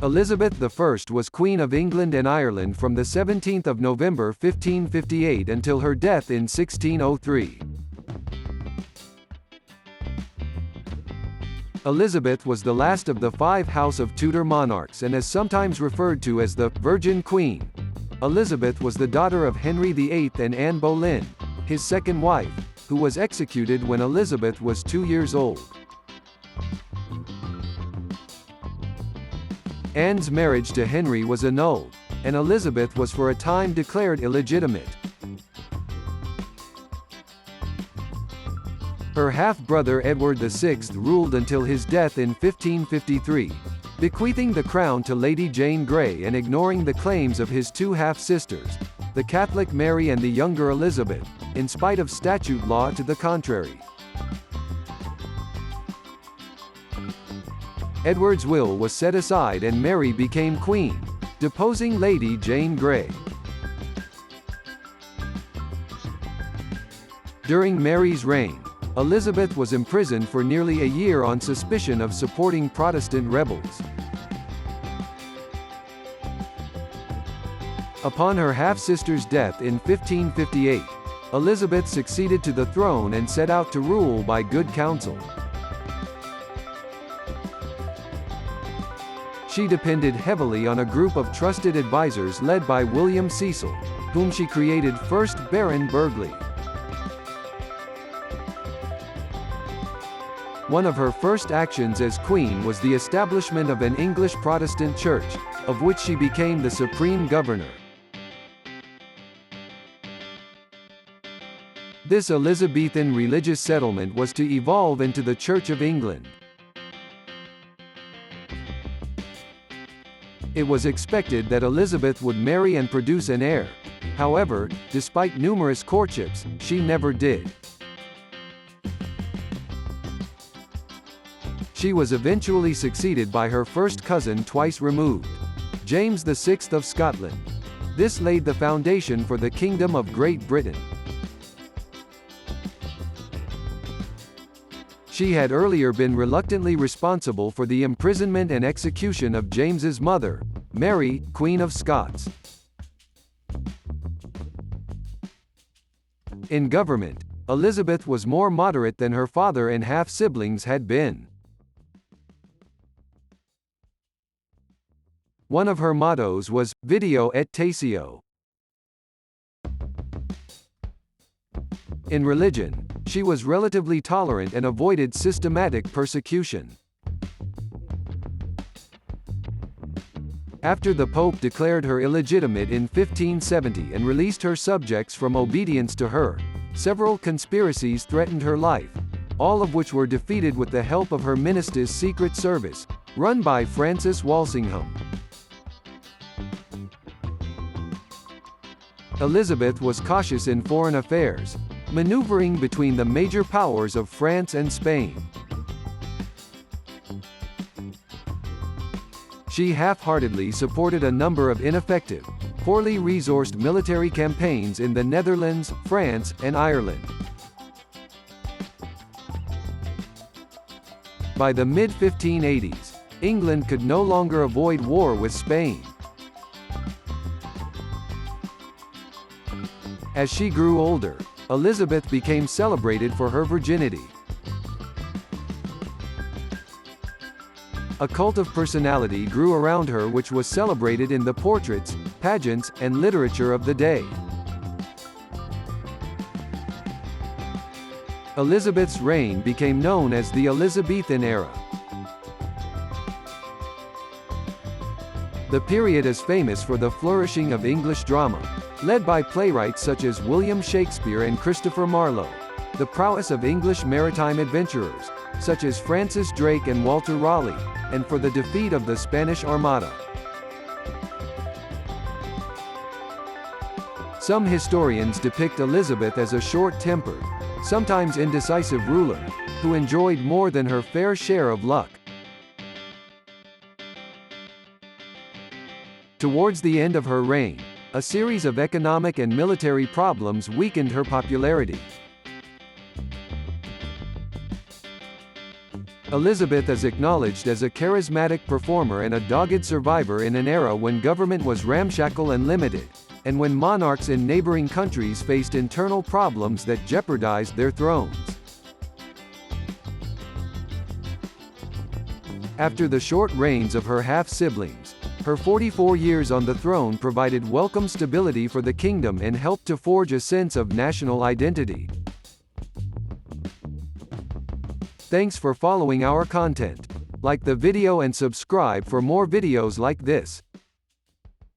Elizabeth I was Queen of England and Ireland from the 17th of November 1558 until her death in 1603. Elizabeth was the last of the five House of Tudor monarchs and is sometimes referred to as the Virgin Queen. Elizabeth was the daughter of Henry VIII and Anne Boleyn, his second wife, who was executed when Elizabeth was 2 years old. Anne's marriage to Henry was annulled, and Elizabeth was for a time declared illegitimate. Her half-brother Edward VI ruled until his death in 1553, bequeathing the crown to Lady Jane Grey and ignoring the claims of his two half-sisters, the Catholic Mary and the younger Elizabeth, in spite of statute law to the contrary. Edward's will was set aside and Mary became queen, deposing Lady Jane Grey. During Mary's reign, Elizabeth was imprisoned for nearly a year on suspicion of supporting Protestant rebels. Upon her half-sister's death in 1558, Elizabeth succeeded to the throne and set out to rule by good counsel. She depended heavily on a group of trusted advisors led by William Cecil, whom she created 1st Baron Burghley. One of her first actions as queen was the establishment of an English Protestant church, of which she became the supreme governor. This Elizabethan religious settlement was to evolve into the Church of England. It was expected that Elizabeth would marry and produce an heir. However, despite numerous courtships, she never did. She was eventually succeeded by her first cousin twice removed, James VI of Scotland. This laid the foundation for the Kingdom of Great Britain. She had earlier been reluctantly responsible for the imprisonment and execution of James's mother, Mary, Queen of Scots. In government, Elizabeth was more moderate than her father and half-siblings had been. One of her mottos was, Video et Taceo. In religion, she was relatively tolerant and avoided systematic persecution. After the Pope declared her illegitimate in 1570 and released her subjects from obedience to her, several conspiracies threatened her life, all of which were defeated with the help of her minister's secret service, run by Francis Walsingham. Elizabeth was cautious in foreign affairs, maneuvering between the major powers of France and Spain. She half-heartedly supported a number of ineffective, poorly resourced military campaigns in the Netherlands, France, and Ireland. By the mid-1580s, England could no longer avoid war with Spain. As she grew older, Elizabeth became celebrated for her virginity. A cult of personality grew around her which was celebrated in the portraits, pageants, and literature of the day. Elizabeth's reign became known as the Elizabethan era. The period is famous for the flourishing of English drama, led by playwrights such as William Shakespeare and Christopher Marlowe, the prowess of English maritime adventurers, such as Francis Drake and Walter Raleigh, and for the defeat of the Spanish Armada. Some historians depict Elizabeth as a short-tempered, sometimes indecisive ruler, who enjoyed more than her fair share of luck. Towards the end of her reign, a series of economic and military problems weakened her popularity. Elizabeth is acknowledged as a charismatic performer and a dogged survivor in an era when government was ramshackle and limited, and when monarchs in neighboring countries faced internal problems that jeopardized their thrones. After the short reigns of her half-siblings, her 44 years on the throne provided welcome stability for the kingdom and helped to forge a sense of national identity. Thanks for following our content. Like the video and subscribe for more videos like this.